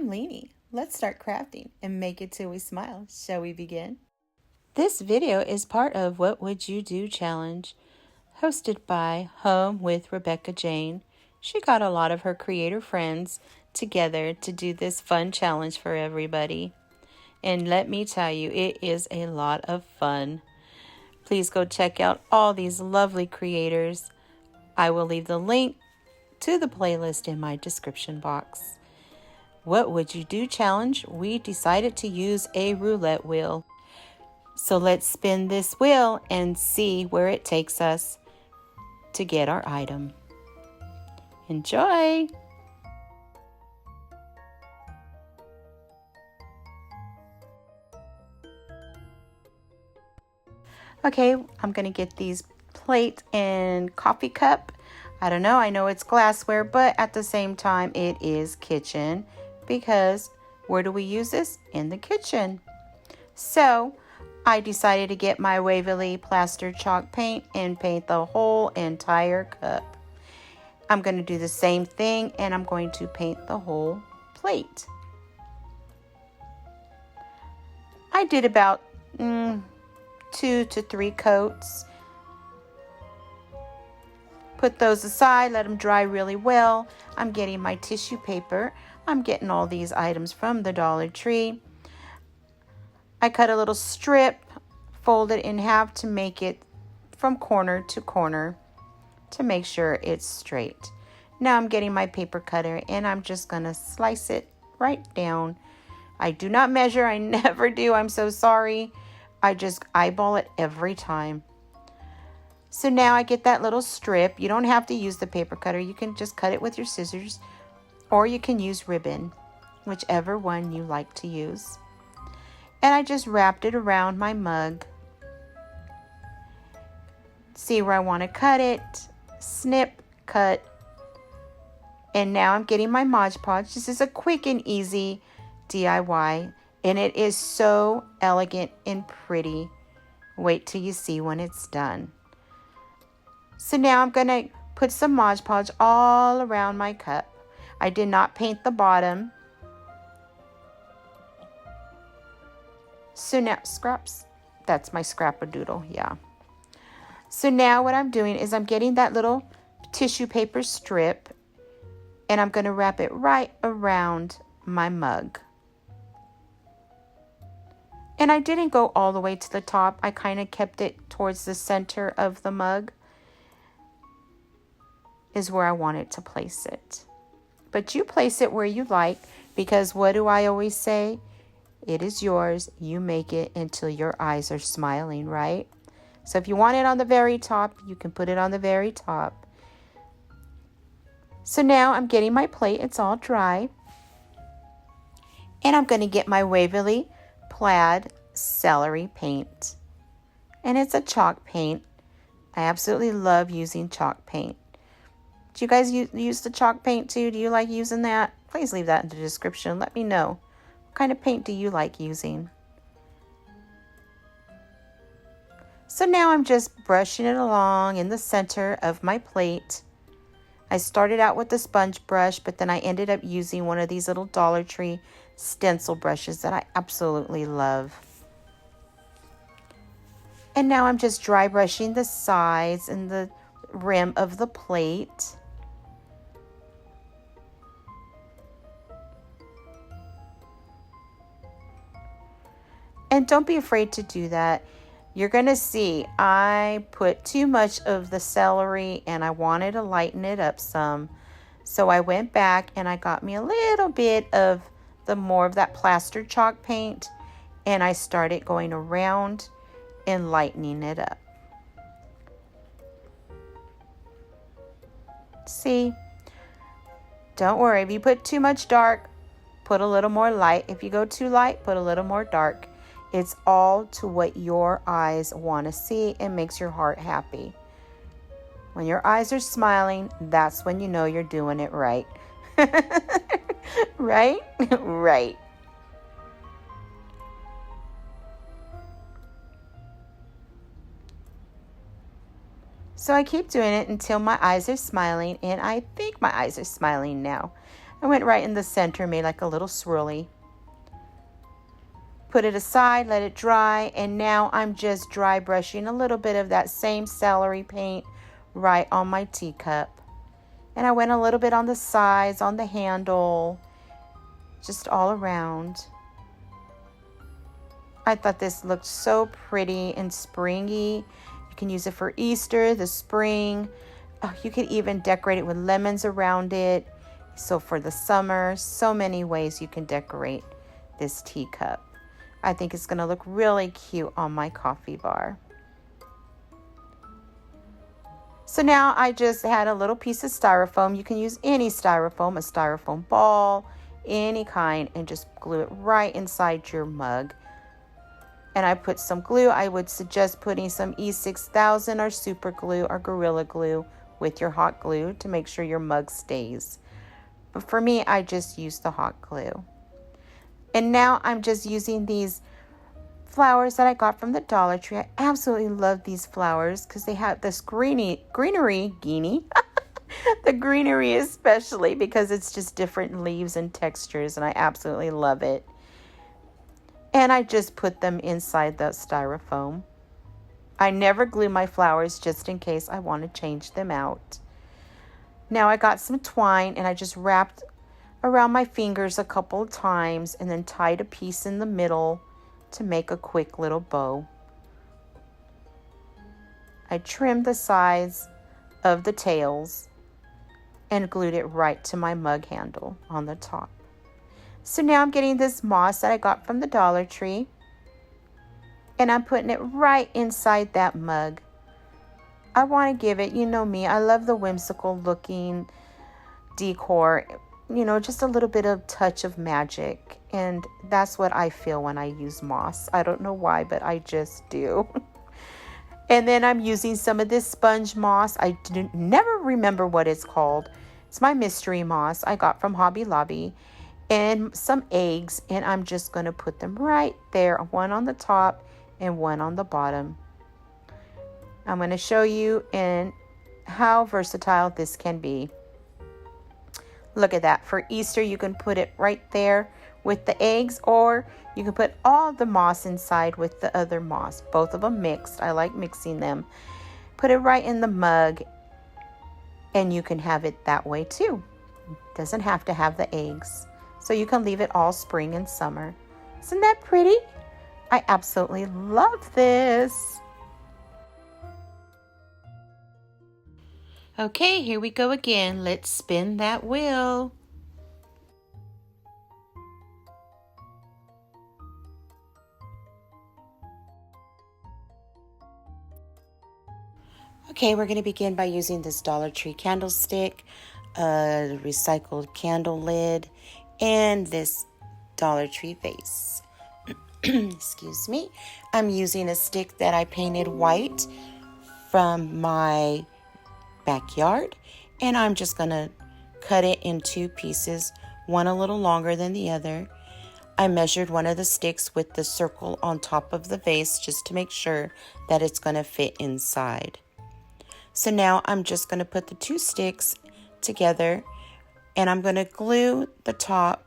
I'm Leeny. Let's start crafting and make it till we smile. Shall we begin? This video is part of What Would You Do challenge, hosted by Home with Rebecca Jayne. She got a lot of her creator friends together to do this fun challenge for everybody. And let me tell you, it is a lot of fun. Please go check out all these lovely creators. I will leave the link to the playlist in my description box. What Would You Do challenge, we decided to use a roulette wheel. So let's spin this wheel and see where it takes us to get our item. Enjoy! Okay, I'm going to get these plate and coffee cup. I don't know, I know it's glassware, but at the same time it is kitchen. Because where do we use this? In the kitchen. So I decided to get my Waverly plaster chalk paint and paint the whole entire cup. I'm going to do the same thing and I'm going to paint the whole plate. I did about 2 to 3 coats. Put those aside, let them dry really well. I'm getting my tissue paper. I'm getting all these items from the Dollar Tree. I cut a little strip, fold it in half to make it from corner to corner to make sure it's straight. Now I'm getting my paper cutter and I'm just gonna slice it right down. I do not measure, I never do, I'm so sorry. I just eyeball it every time. So now I get that little strip. You don't have to use the paper cutter, you can just cut it with your scissors. Or you can use ribbon, whichever one you like to use. And I just wrapped it around my mug. See where I want to cut it. Snip, cut. And now I'm getting my Mod Podge. This is a quick and easy DIY. And it is so elegant and pretty. Wait till you see when it's done. So now I'm going to put some Mod Podge all around my cup. I did not paint the bottom. So now, scraps, that's my scrap-a-doodle, yeah. So now what I'm doing is I'm getting that little tissue paper strip and I'm going to wrap it right around my mug. And I didn't go all the way to the top. I kind of kept it towards the center of the mug is where I wanted to place it. But you place it where you like, because what do I always say? It is yours. You make it until your eyes are smiling, right? So if you want it on the very top, you can put it on the very top. So now I'm getting my plate. It's all dry. And I'm going to get my Waverly Plaid Celery paint. And it's a chalk paint. I absolutely love using chalk paint. Do you guys use the chalk paint too? Do you like using that? Please leave that in the description. Let me know. What kind of paint do you like using? So now I'm just brushing it along in the center of my plate. I started out with the sponge brush, but then I ended up using one of these little Dollar Tree stencil brushes that I absolutely love. And now I'm just dry brushing the sides and the rim of the plate. And don't be afraid to do that. You're going to see I put too much of the celery and I wanted to lighten it up some. So I went back and I got me a little bit of the more of that plaster chalk paint and I started going around and lightening it up. See? Don't worry. If you put too much dark, put a little more light. If you go too light, put a little more dark. It's all to what your eyes want to see and makes your heart happy. When your eyes are smiling, that's when you know you're doing it right. Right? Right. So I keep doing it until my eyes are smiling, and I think my eyes are smiling now. I went right in the center, made like a little swirly. Put it aside, let it dry, and now I'm just dry brushing a little bit of that same celery paint right on my teacup. And I went a little bit on the sides, on the handle, just all around. I thought this looked so pretty and springy. You can use it for Easter, the spring. Oh, you could even decorate it with lemons around it. So for the summer, so many ways you can decorate this teacup. I think it's going to look really cute on my coffee bar. So now I just had a little piece of styrofoam. You can use any styrofoam, a styrofoam ball, any kind, and just glue it right inside your mug. And I put some glue. I would suggest putting some E6000 or super glue or Gorilla Glue with your hot glue to make sure your mug stays. But for me, I just used the hot glue. And now I'm just using these flowers that I got from the Dollar Tree. I absolutely love these flowers because they have this greenery, the greenery especially because it's just different leaves and textures, and I absolutely love it. And I just put them inside the styrofoam. I never glue my flowers just in case I want to change them out. Now I got some twine and I just wrapped around my fingers a couple of times and then tied a piece in the middle to make a quick little bow. I trimmed the sides of the tails and glued it right to my mug handle on the top. So now I'm getting this moss that I got from the Dollar Tree and I'm putting it right inside that mug. I want to give it, you know me, I love the whimsical looking decor, you know, just a little bit of touch of magic. And that's what I feel when I use moss. I don't know why, but I just do. And then I'm using some of this sponge moss. I never remember what it's called. It's my mystery moss I got from Hobby Lobby. And some eggs. And I'm just going to put them right there. One on the top and one on the bottom. I'm going to show you in how versatile this can be. Look at that. For Easter, you can put it right there with the eggs, or you can put all the moss inside with the other moss. Both of them mixed. I like mixing them. Put it right in the mug, and you can have it that way too. Doesn't have to have the eggs. So you can leave it all spring and summer. Isn't that pretty? I absolutely love this. Okay, here we go again. Let's spin that wheel. Okay, we're going to begin by using this Dollar Tree candlestick, a recycled candle lid, and this Dollar Tree vase. Excuse me. I'm using a stick that I painted white from my backyard, and I'm just going to cut it in two pieces, one a little longer than the other. I measured one of the sticks with the circle on top of the vase just to make sure that it's going to fit inside. So now I'm just going to put the two sticks together, and I'm going to glue the top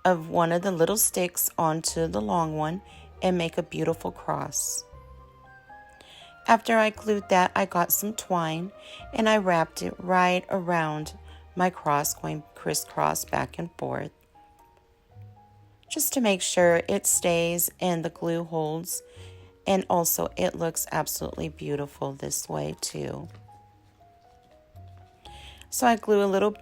of one of the little sticks onto the long one and make a beautiful cross. After I glued that, I got some twine and I wrapped it right around my cross, going crisscross back and forth, just to make sure it stays and the glue holds, and also it looks absolutely beautiful this way too. So I glue a little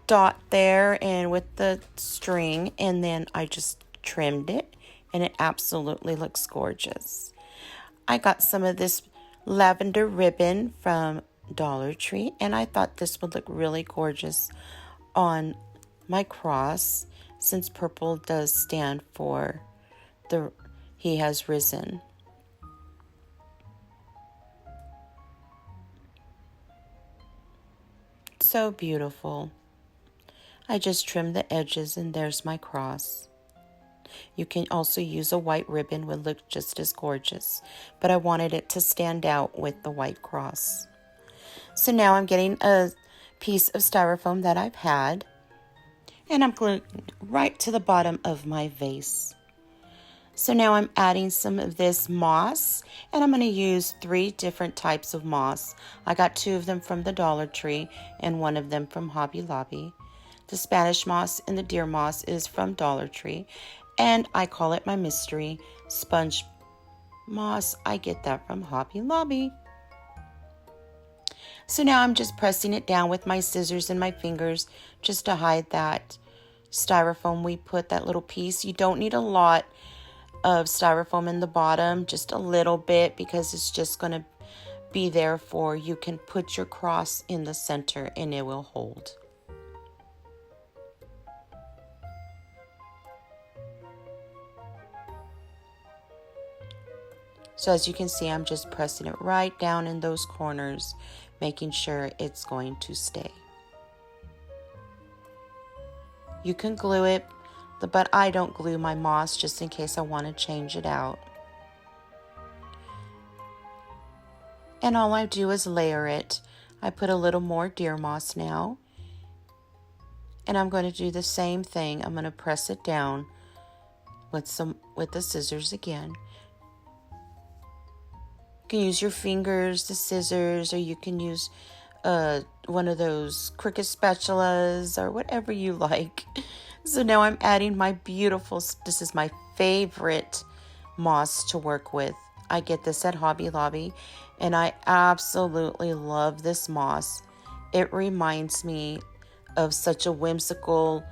dot there and with the string, and then I just trimmed it, and it absolutely looks gorgeous. I got some of this lavender ribbon from Dollar Tree, and I thought this would look really gorgeous on my cross, since purple does stand for the He has risen. So beautiful. I just trimmed the edges, and there's my cross. You can also use a white ribbon, would look just as gorgeous, but I wanted it to stand out with the white cross. So now I'm getting a piece of styrofoam that I've had, And I'm gluing right to the bottom of my vase. So now I'm adding some of this moss, and I'm going to use 3 different types of moss. I got 2 of them from the Dollar Tree and 1 of them from Hobby Lobby. The Spanish moss and the deer moss is from Dollar Tree, and I call it my mystery sponge moss. I get that from Hobby Lobby. So now I'm just pressing it down with my scissors and my fingers just to hide that styrofoam we put, that little piece. You don't need a lot of styrofoam in the bottom, just a little bit, because it's just going to be there for you can put your cross in the center and it will hold. So as you can see, I'm just pressing it right down in those corners, making sure it's going to stay. You can glue it, but I don't glue my moss just in case I want to change it out. And all I do is layer it. I put a little more deer moss now. And I'm going to do the same thing. I'm going to press it down with the scissors again. You can use your fingers, the scissors, or you can use one of those Cricut spatulas or whatever you like. So now I'm adding my beautiful, this is my favorite moss to work with. I get this at Hobby Lobby, and I absolutely love this moss. It reminds me of such a whimsical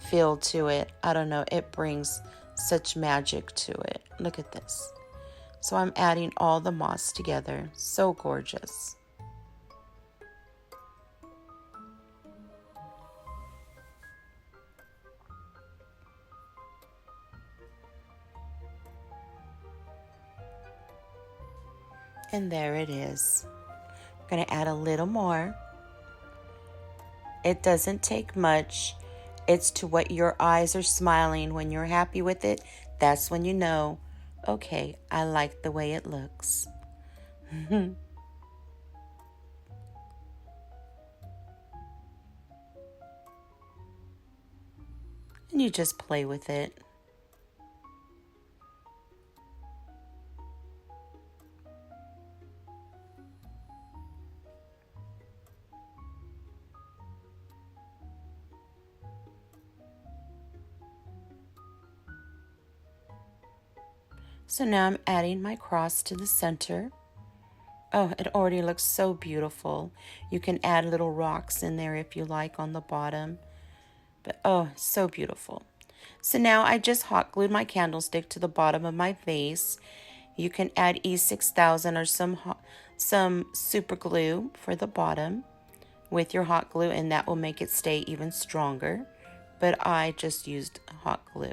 feel to it. I don't know, it brings such magic to it. Look at this. So I'm adding all the moss together. So gorgeous. And there it is. I'm going to add a little more. It doesn't take much. It's to what your eyes are smiling. When you're happy with it, that's when you know, okay, I like the way it looks. And you just play with it. So now I'm adding my cross to the center. Oh, it already looks so beautiful. You can add little rocks in there if you like on the bottom. But oh, so beautiful. So now I just hot glued my candlestick to the bottom of my vase. You can add E6000 or some super glue for the bottom with your hot glue, and that will make it stay even stronger. But I just used hot glue.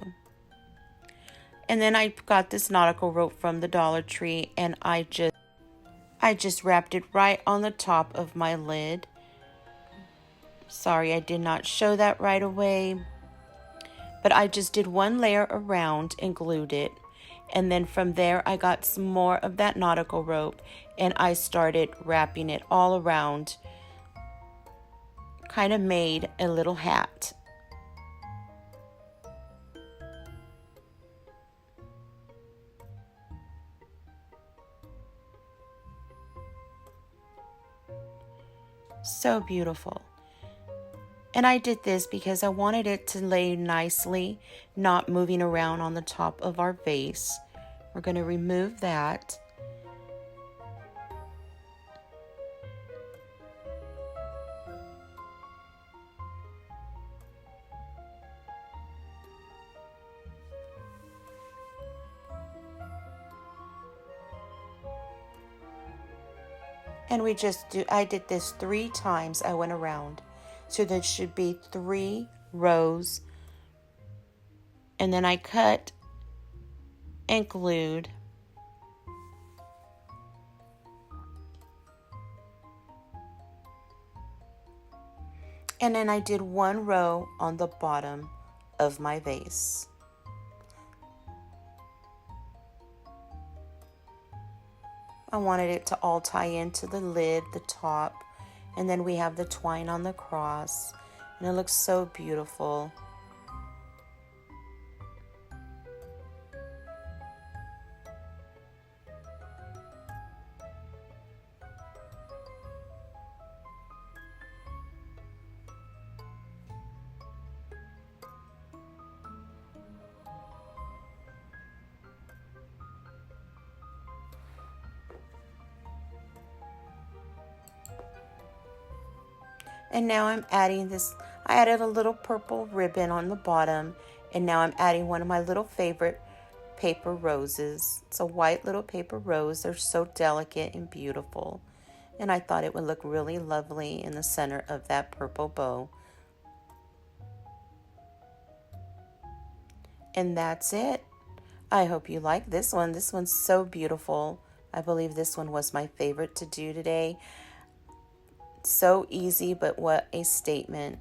And then I got this nautical rope from the Dollar Tree, and I just wrapped it right on the top of my lid. Sorry, I did not show that right away. But I just did one layer around and glued it. And then from there, I got some more of that nautical rope, and I started wrapping it all around. Kind of made a little hat. So beautiful. And I did this because I wanted it to lay nicely, not moving around on the top of our vase. We're going to remove that. And I did this 3 times. I went around. So there should be 3 rows. And then I cut and glued. And then I did 1 row on the bottom of my vase. I wanted it to all tie into the lid, the top, and then we have the twine on the cross, and it looks so beautiful. And now I'm adding this. I added a little purple ribbon on the bottom. And now I'm adding one of my little favorite paper roses. It's a white little paper rose. They're so delicate and beautiful. And I thought it would look really lovely in the center of that purple bow. And that's it. I hope you like this one. This one's so beautiful. I believe this one was my favorite to do today. So easy, but what a statement.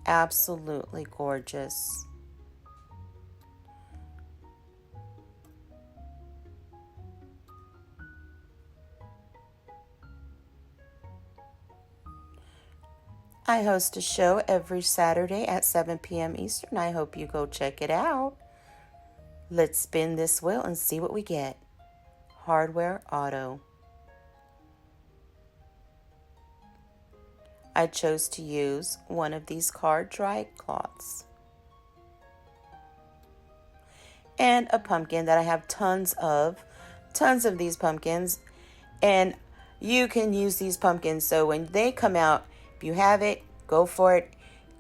Absolutely gorgeous. I host a show every Saturday at 7 p.m. Eastern. I hope you go check it out. Let's spin this wheel and see what we get. Hardware Auto. I chose to use one of these card dry cloths. And a pumpkin that I have tons of these pumpkins. And you can use these pumpkins, so when they come out, if you have it, go for it.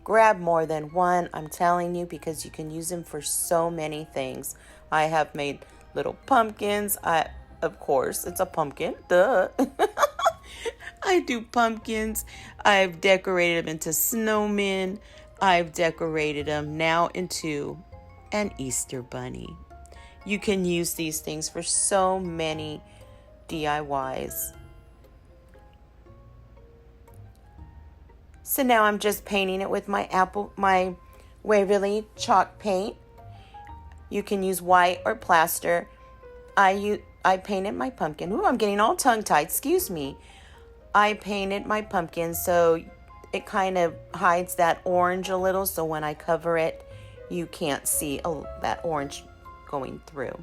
Grab more than one, I'm telling you, because you can use them for so many things. I have made little pumpkins. Of course, it's a pumpkin, duh. I do pumpkins. I've decorated them into snowmen. I've decorated them now into an Easter bunny. You can use these things for so many DIYs. So now I'm just painting it with my Waverly chalk paint. You can use white or plaster. I painted my pumpkin. Ooh, I'm getting all tongue-tied, excuse me. I painted my pumpkin so it kind of hides that orange a little, so when I cover it, you can't see that orange going through.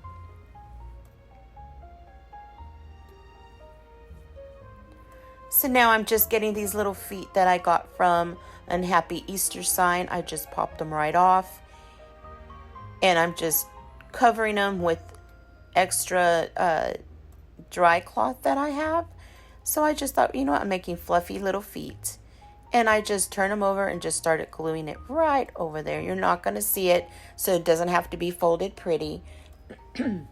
So now I'm just getting these little feet that I got from an Happy Easter sign. I just popped them right off. And I'm just covering them with extra dry cloth that I have. So I just thought, you know what, I'm making fluffy little feet. And I just turned them over and just started gluing it right over there. You're not going to see it, so it doesn't have to be folded pretty. And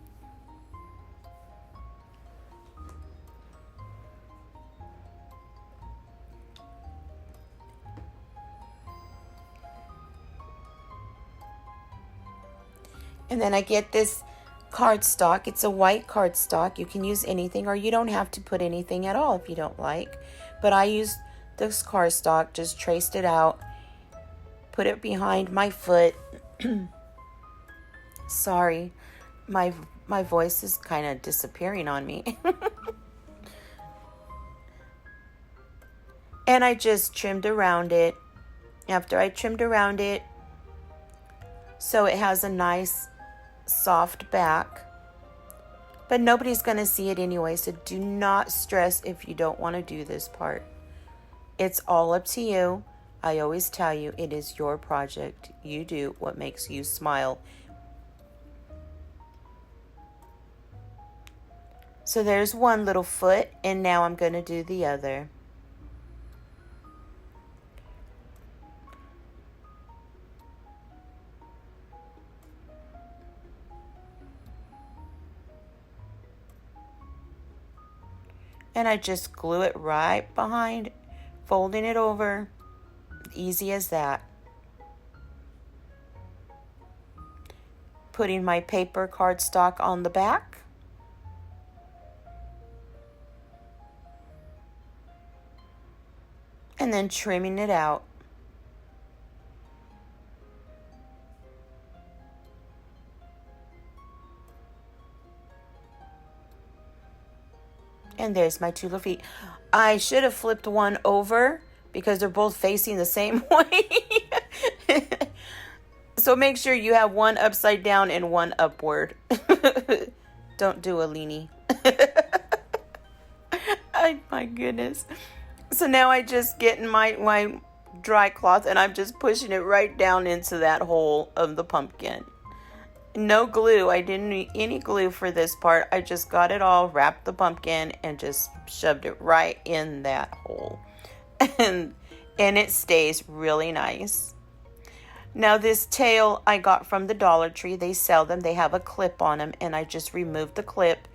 then I get this cardstock. It's a white cardstock. You can use anything, or you don't have to put anything at all if you don't like. But I used this cardstock, just traced it out, put it behind my foot. Sorry, my voice is kind of disappearing on me. And I just trimmed around it. After I trimmed around it, so it has a nice soft back, but nobody's going to see it anyway, so do not stress if you don't want to do this part. It's all up to you. I always tell you, it is your project. You do what makes you smile. So there's one little foot, and now I'm going to do the other. And I just glue it right behind, folding it over. Easy as that. Putting my paper cardstock on the back. And then trimming it out. And there's my two little feet. I should have flipped one over because they're both facing the same way. So make sure you have one upside down and one upward. Don't do a Leeny. My goodness. So now I just get in my dry cloth and I'm just pushing it right down into that hole of the pumpkin. No glue. I didn't need any glue for this part. I just got it all, wrapped the pumpkin, and just shoved it right in that hole. And and it stays really nice. Now this tail I got from the Dollar Tree. They sell them. They have a clip on them, and I just removed the clip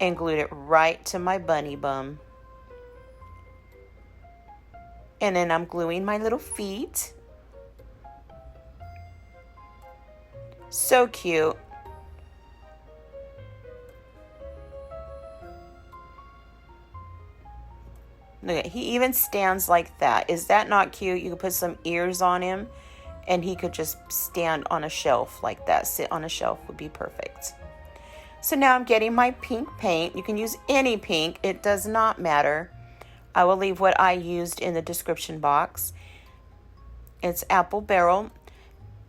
and glued it right to my bunny bum. And then I'm gluing my little feet. So cute. Look, he even stands like that. Is that not cute? You could put some ears on him and he could just stand on a shelf like that. Sit on a shelf would be perfect. So now I'm getting my pink paint. You can use any pink. It does not matter. I will leave what I used in the description box. It's apple barrel.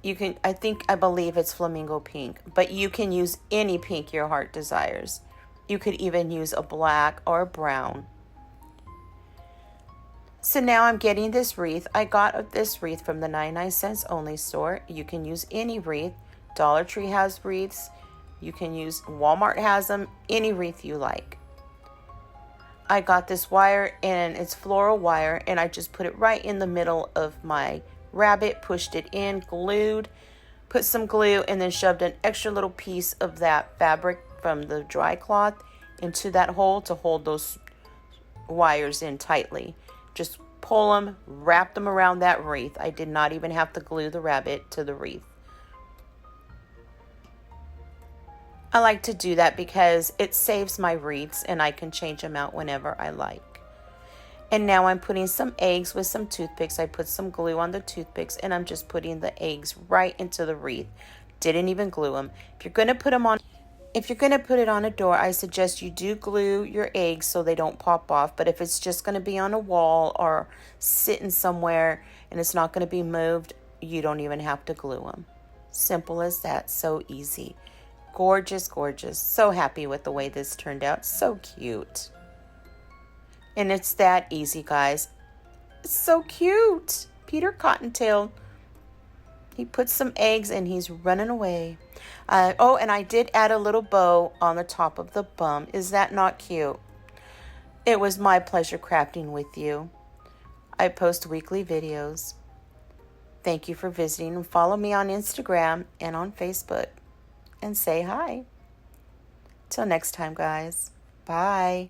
You can, I believe it's flamingo pink, but you can use any pink your heart desires. You could even use a black or a brown. So now I'm getting this wreath. I got this wreath from the 99 cents only store. You can use any wreath. Dollar Tree has wreaths. You can use, Walmart has them, any wreath you like. I got this wire, and it's floral wire, and I just put it right in the middle of my rabbit, pushed it in, glued, put some glue, and then shoved an extra little piece of that fabric from the dry cloth into that hole to hold those wires in tightly. Just pull them, wrap them around that wreath. I did not even have to glue the rabbit to the wreath. I like to do that because it saves my wreaths and I can change them out whenever I like. And now I'm putting some eggs with some toothpicks. I put some glue on the toothpicks and I'm just putting the eggs right into the wreath. Didn't even glue them. If you're going to put it on a door, I suggest you do glue your eggs so they don't pop off. But if it's just going to be on a wall or sitting somewhere and it's not going to be moved, you don't even have to glue them. Simple as that. So easy. Gorgeous, gorgeous. So happy with the way this turned out. So cute. And it's that easy, guys. It's so cute. Peter Cottontail. He puts some eggs and he's running away. Oh, and I did add a little bow on the top of the bum. Is that not cute? It was my pleasure crafting with you. I post weekly videos. Thank you for visiting, and follow me on Instagram and on Facebook. And say hi. Till next time, guys. Bye.